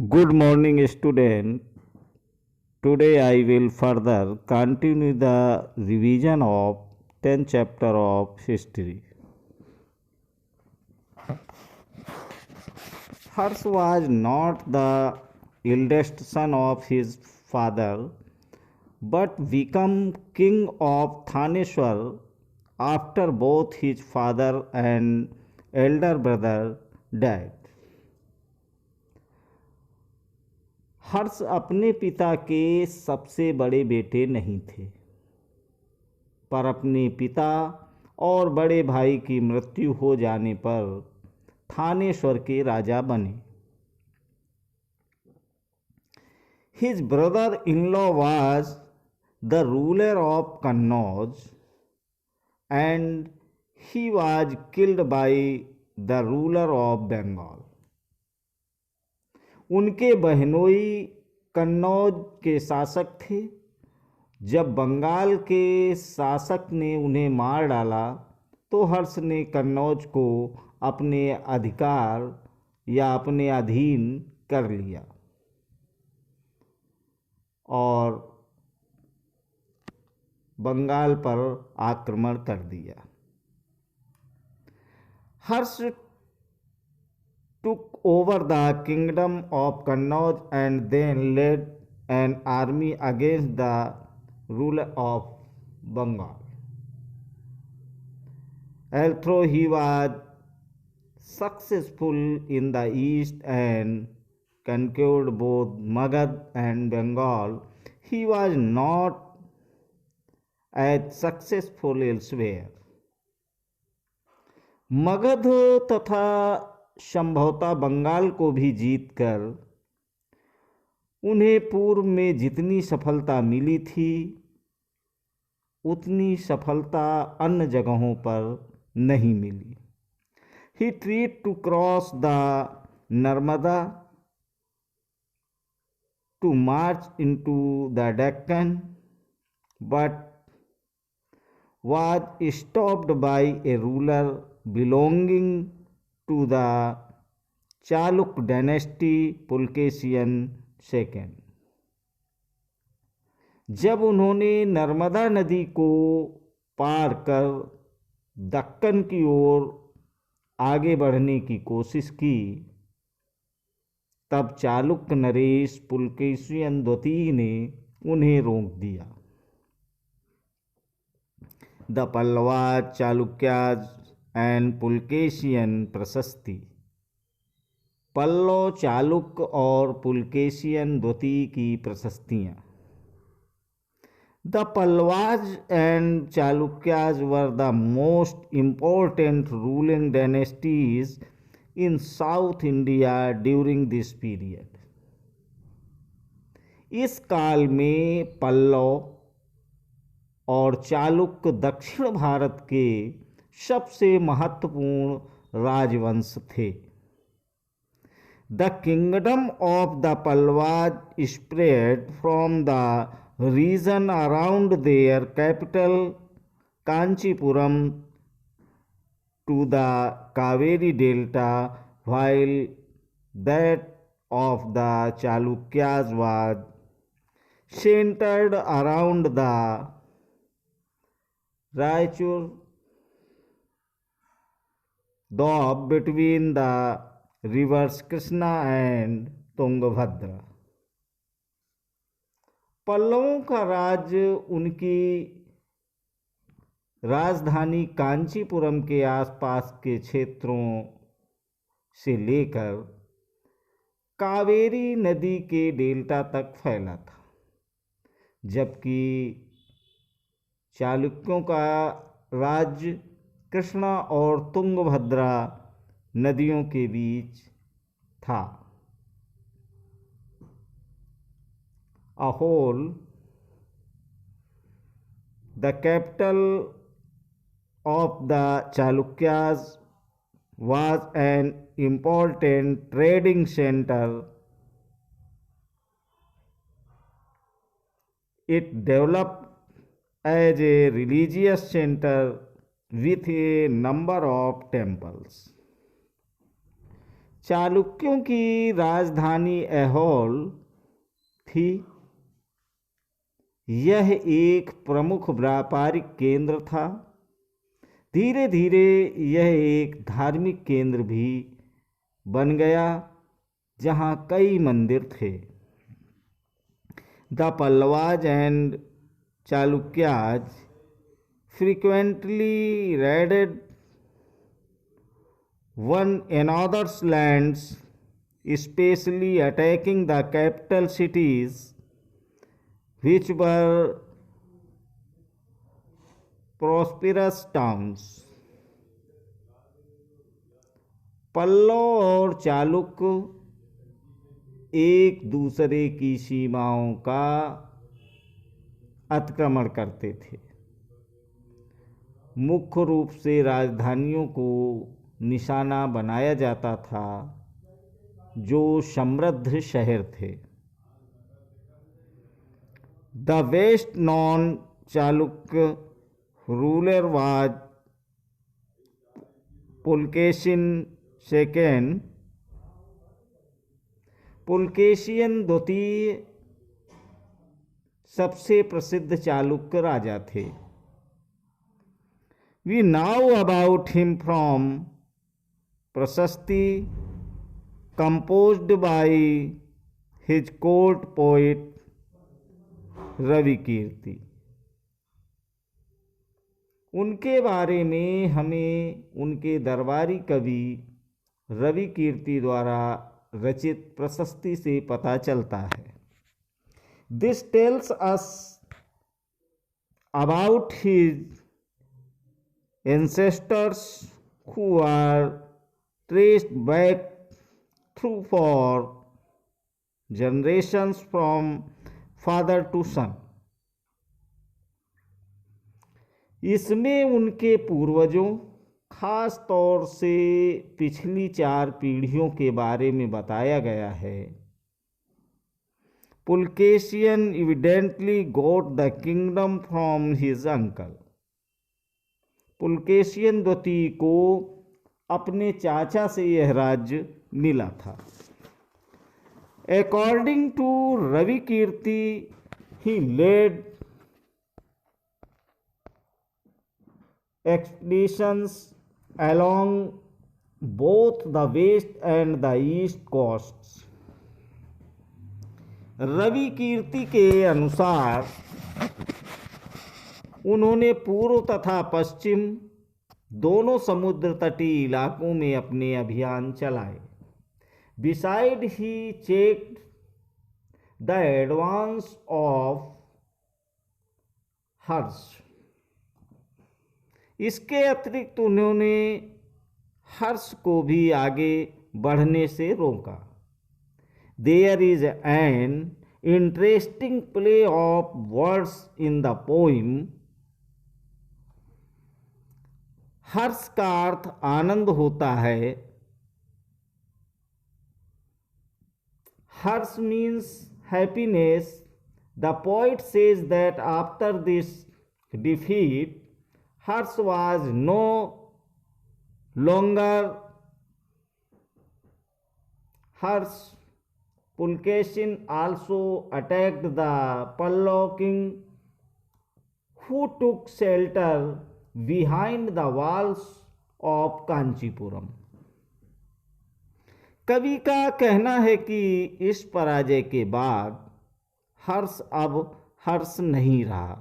Good morning, student. Today I will further continue the revision of 10th chapter of history. Harsh was not the eldest son of his father, but became king of Thaneshwar after both his father and elder brother died. हर्ष अपने पिता के सबसे बड़े बेटे नहीं थे, पर अपने पिता और बड़े भाई की मृत्यु हो जाने पर थानेश्वर के राजा बने। His brother in law was the ruler of Kannauj and he was killed by the ruler of Bengal. उनके बहनोई कन्नौज के शासक थे। जब बंगाल के शासक ने उन्हें मार डाला तो हर्ष ने कन्नौज को अपने अधिकार या अपने अधीन कर लिया और बंगाल पर आक्रमण कर दिया। हर्ष took over the kingdom of Kannauj and then led an army against the ruler of Bengal. Although he was successful in the east and conquered both Magad and Bengal, he was not as successful elsewhere. Magadh तथा संभवतः बंगाल को भी जीतकर उन्हें पूर्व में जितनी सफलता मिली थी उतनी सफलता अन्य जगहों पर नहीं मिली। He tried to cross the Narmada to march into the Deccan but was stopped by a ruler belonging to the Chaluk dynasty Pulkeशियन II। जब उन्होंने नर्मदा नदी को पार कर दक्कन की ओर आगे बढ़ने की कोशिश की तब चालुक्य नरेश पुलकेशियन द्वितीय ने उन्हें रोक दिया। The Pallava Chalukyas and Pulakeshin prashasti. पल्लव, चालुक्य और पुलकेशियन द्वितीय की प्रशस्तियाँ। The Pallavas and Chalukyas were the most important ruling dynasties in south India during this period. इस काल में पल्लव और चालुक्य दक्षिण भारत के सबसे महत्वपूर्ण राजवंश थे। The kingdom of the Pallavas spread from the region around their capital Kanchipuram to the Kaveri delta while that of the Chalukyas was centred around the Raichur Doab between the rivers Krishna and Tungabhadra. पल्लवों का राज्य उनकी राजधानी कांचीपुरम के आसपास के क्षेत्रों से लेकर कावेरी नदी के डेल्टा तक फैला था, जबकि चालुक्यों का राज्य कृष्णा और तुंगभद्रा नदियों के बीच था। A whole, the capital of the Chalukyas was an important trading center. It developed as a religious center with a number of temples. चालुक्यों की राजधानी ऐहोल थी। यह एक प्रमुख व्यापारिक केंद्र था। धीरे धीरे यह एक धार्मिक केंद्र भी बन गया, जहाँ कई मंदिर थे। The Pallavas and Chalukyas frequently raided one another's lands, especially attacking the capital cities, which were prosperous towns. Pallava और चालुक्य एक दूसरे की सीमाओं का अतिक्रमण करते थे। मुख्य रूप से राजधानियों को निशाना बनाया जाता था, जो समृद्ध शहर थे। The best known Chalukya ruler was Pulakeshin second. Pulakeshin द्वितीय सबसे प्रसिद्ध चालुक्य राजा थे। We know about him from Prasasti composed by his court poet Ravikirti. उनके बारे में हमें उनके दरबारी कवि रविकीर्ति द्वारा रचित प्रशस्ति से पता चलता है। This tells us about his ancestors who are traced back through for generations from father to son. इसमें उनके पूर्वजों, खास तौर से पिछली 4 पीढ़ियों के बारे में बताया गया है। पुलकेशियन evidently got the kingdom from his uncle. पुलकेशियन द्वितीय को अपने चाचा से यह राज्य मिला था। According to Ravikirti, he led expeditions along both the west and the east coasts. Ravikirti के अनुसार उन्होंने पूर्व तथा पश्चिम दोनों समुद्र तटीय इलाकों में अपने अभियान चलाए। Beside he checked the advance of हर्ष। इसके अतिरिक्त उन्होंने हर्ष को भी आगे बढ़ने से रोका। There is an interesting play of words in the poem. हर्ष का अर्थ आनंद होता है। हर्ष means happiness. The poet says that after this defeat, Harsh was no longer Harsh. Pulkesin also attacked the Pallava king, who took shelter behind the walls of Kanchipuram. कवि का कहना है कि इस पराजय के बाद हर्ष अब हर्ष नहीं रहा।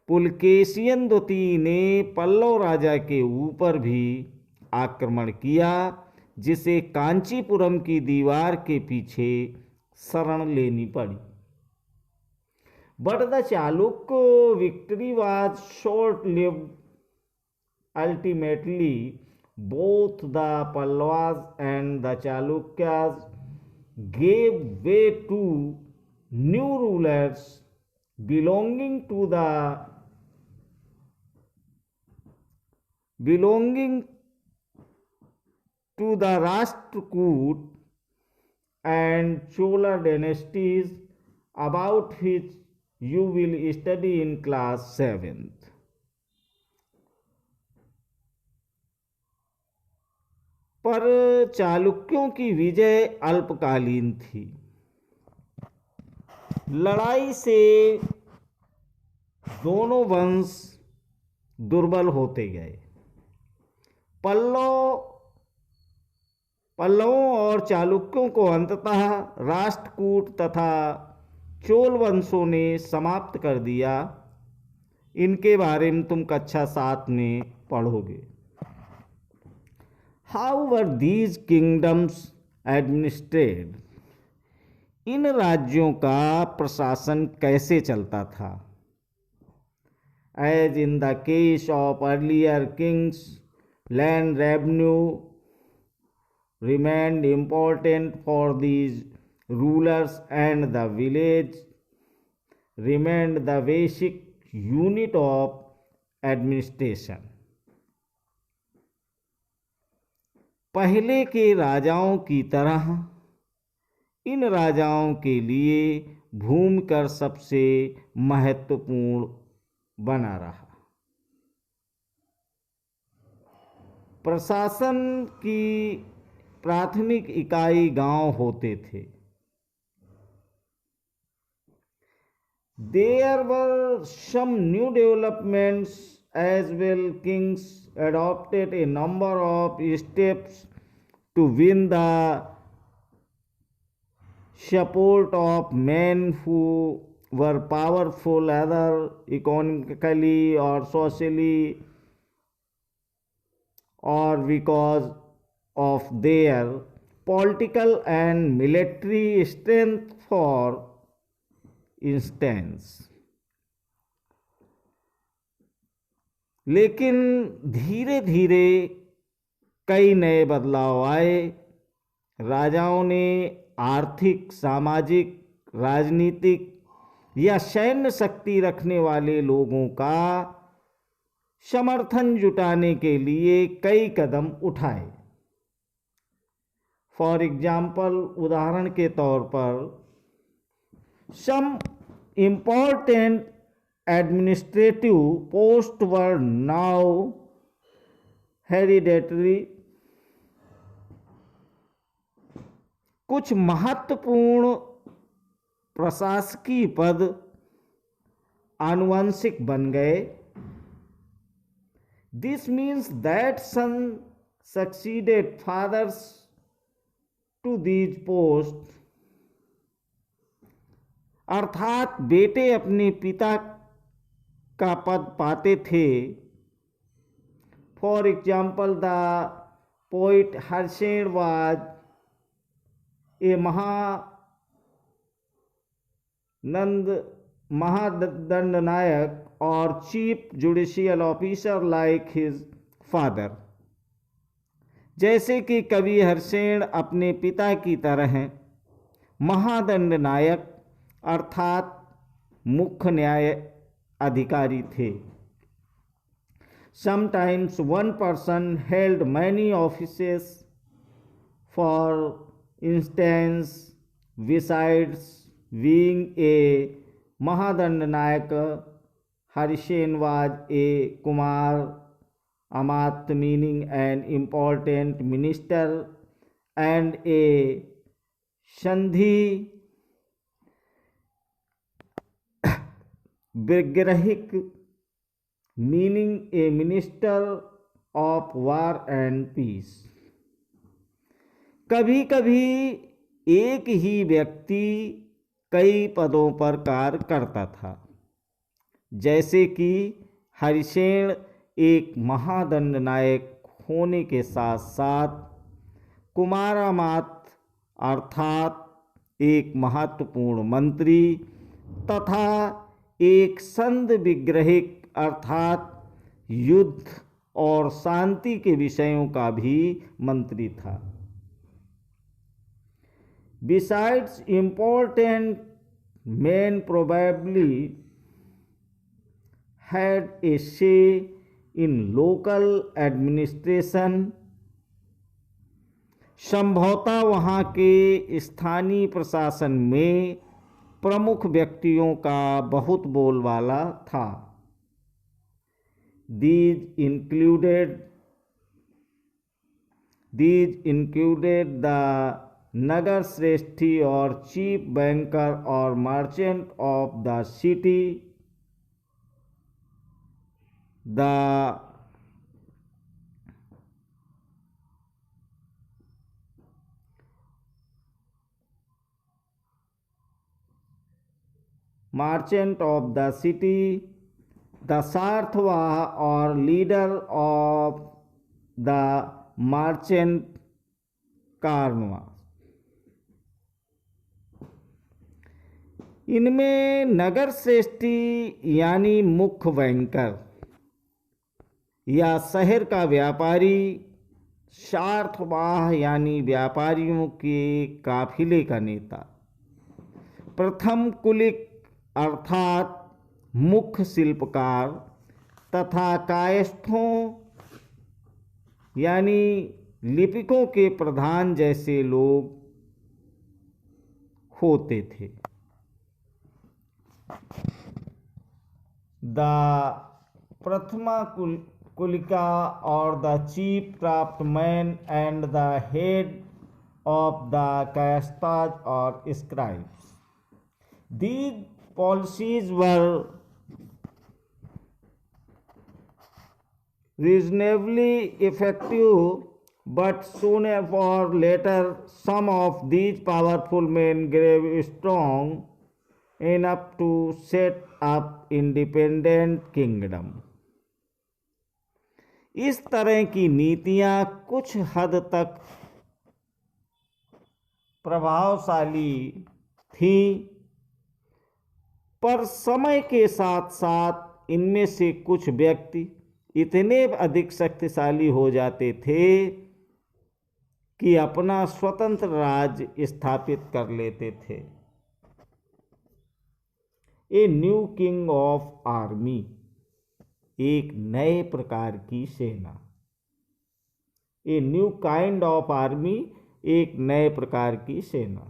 पुलकेशियन द्वितीय ने पल्लव राजा के ऊपर भी आक्रमण किया, जिसे कांचीपुरम की दीवार के पीछे शरण लेनी पड़ी। But the Chalukya victory was short lived. Ultimately both the Pallavas and the Chalukyas gave way to new rulers belonging to the Rashtrakoot and Chola dynasties, about which you will study in class 7th. पर चालुक्यों की विजय अल्पकालीन थी। लड़ाई से दोनों वंश दुर्बल होते गए। पल्लवों और चालुक्यों को अंततः राष्ट्रकूट तथा चोल वंशों ने समाप्त कर दिया। इनके बारे में तुम कक्षा 7 में पढ़ोगे। How were these kingdoms administered? इन राज्यों का प्रशासन कैसे चलता था? As in the case of earlier kings, land revenue remained important for these rulers and the village remained the basic unit of administration. पहले के राजाओं की तरह इन राजाओं के लिए भूमि कर सबसे महत्वपूर्ण बना रहा। प्रशासन की प्राथमिक इकाई गांव होते थे। There were some new developments as well. Kings adopted a number of steps to win the support of men who were powerful, either economically or socially, or because of their political and military strength. For instance, लेकिन धीरे धीरे कई नए बदलाव आए। राजाओं ने आर्थिक, सामाजिक, राजनीतिक या सैन्य शक्ति रखने वाले लोगों का समर्थन जुटाने के लिए कई कदम उठाए। फॉर एग्जाम्पल, उदाहरण के तौर पर, some important administrative post were now hereditary. कुछ महत्वपूर्ण प्रशासकीय पद आनुवंशिक बन गए। This means that son succeeded fathers to these post. अर्थात बेटे अपने पिता का पद पाते थे। For example, the poet Harishena was a mahadandanayaka और chief judicial officer like his father. जैसे कि कवि हर्षेण अपने पिता की तरह महादंडनायक अर्थात मुख्य न्याय अधिकारी थे। Sometimes one person held many offices. For instance, besides being a Mahadandanayak, Harshen was a Kumar Amat, meaning an important minister, and a Sandhi Vigrahik, meaning a minister of war and peace. कभी कभी एक ही व्यक्ति कई पदों पर कार्य करता था। जैसे कि हरिसेन एक महादंडनायक होने के साथ साथ कुमारामात अर्थात एक महत्वपूर्ण मंत्री तथा एक संध विग्रहिक अर्थात युद्ध और शांति के विषयों का भी मंत्री था। Besides, important men probably had a say in local administration. संभवतः वहाँ के स्थानीय प्रशासन में प्रमुख व्यक्तियों का बहुत बोलबाला था। These included These included the Nagar Shreshthi or chief banker or merchant of the city, the merchant of the city, the Sarthvaha or leader of the merchant कारवां। इनमें नगर श्रेष्ठी यानी मुख्य बैंकर या शहर का व्यापारी, सार्थवाह यानी व्यापारियों के काफिले का नेता, प्रथम कुलिक अर्थात मुख्य शिल्पकार तथा कायस्थों यानी लिपिकों के प्रधान जैसे लोग होते थे। द प्रथमा कुलिका और the chief craftsman and the head of the Kayastas or scribes. These policies were reasonably effective, but sooner or later some of these powerful men grew strong enough to set up independent kingdom. इस तरह की नीतियां कुछ हद तक प्रभावशाली थी, पर समय के साथ साथ इनमें से कुछ व्यक्ति इतने अधिक शक्तिशाली हो जाते थे कि अपना स्वतंत्र राज्य स्थापित कर लेते थे। A new king of army, एक नए प्रकार की सेना। A new kind of army, एक नए प्रकार की सेना।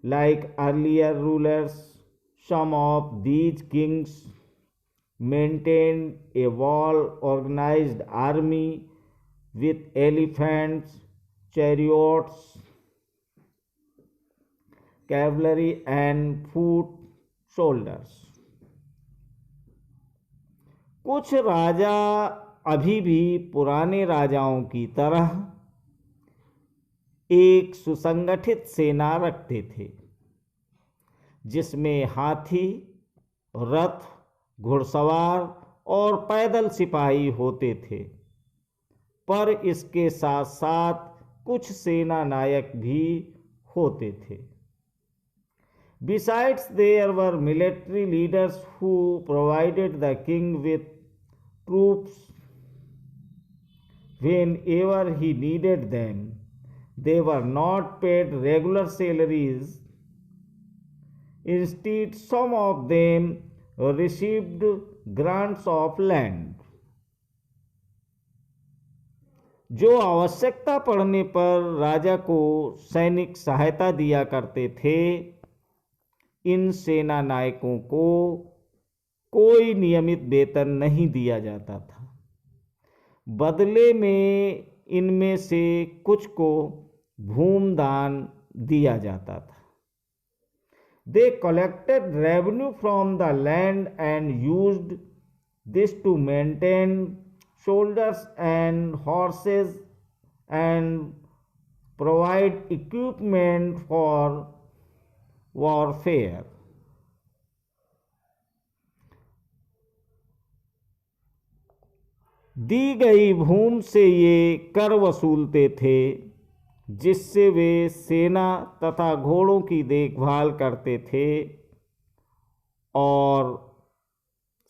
Like earlier rulers, some of these kings maintained a well organized army with elephants, chariots, cavalry and foot soldiers. कुछ राजा अभी भी पुराने राजाओं की तरह एक सुसंगठित सेना रखते थे, जिसमें हाथी, रथ, घुड़सवार और पैदल सिपाही होते थे, पर इसके साथ साथ कुछ सेना नायक भी होते थे। Besides, there were military leaders who provided the king with troops whenever he needed them. They were not paid regular salaries. Instead, some of them received grants of land. जो आवश्यकता पड़ने पर राजा को सैनिक सहायता दिया करते थे, इन सेना नायकों को कोई नियमित वेतन नहीं दिया जाता था। बदले में इनमें से कुछ को भूमदान दिया जाता था। They collected revenue from the land and used this to maintain soldiers and horses and provide equipment for warfare. दी गई भूमि से ये कर वसूलते थे, जिससे वे सेना तथा घोड़ों की देखभाल करते थे और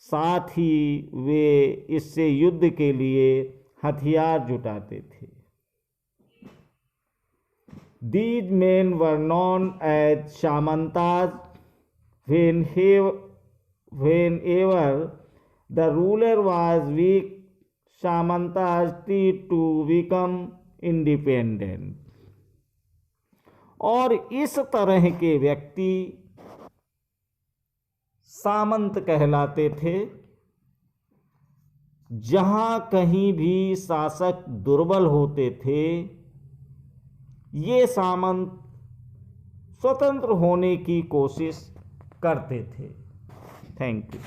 साथ ही वे इससे युद्ध के लिए हथियार जुटाते थे। These men were known as Samantas. Whenever the ruler was weak, Samantas tried to become independent. और इस तरह के व्यक्ति सामंत कहलाते थे। जहाँ कहीं भी शासक दुर्बल होते थे, ये सामंत स्वतंत्र होने की कोशिश करते थे। Thank you.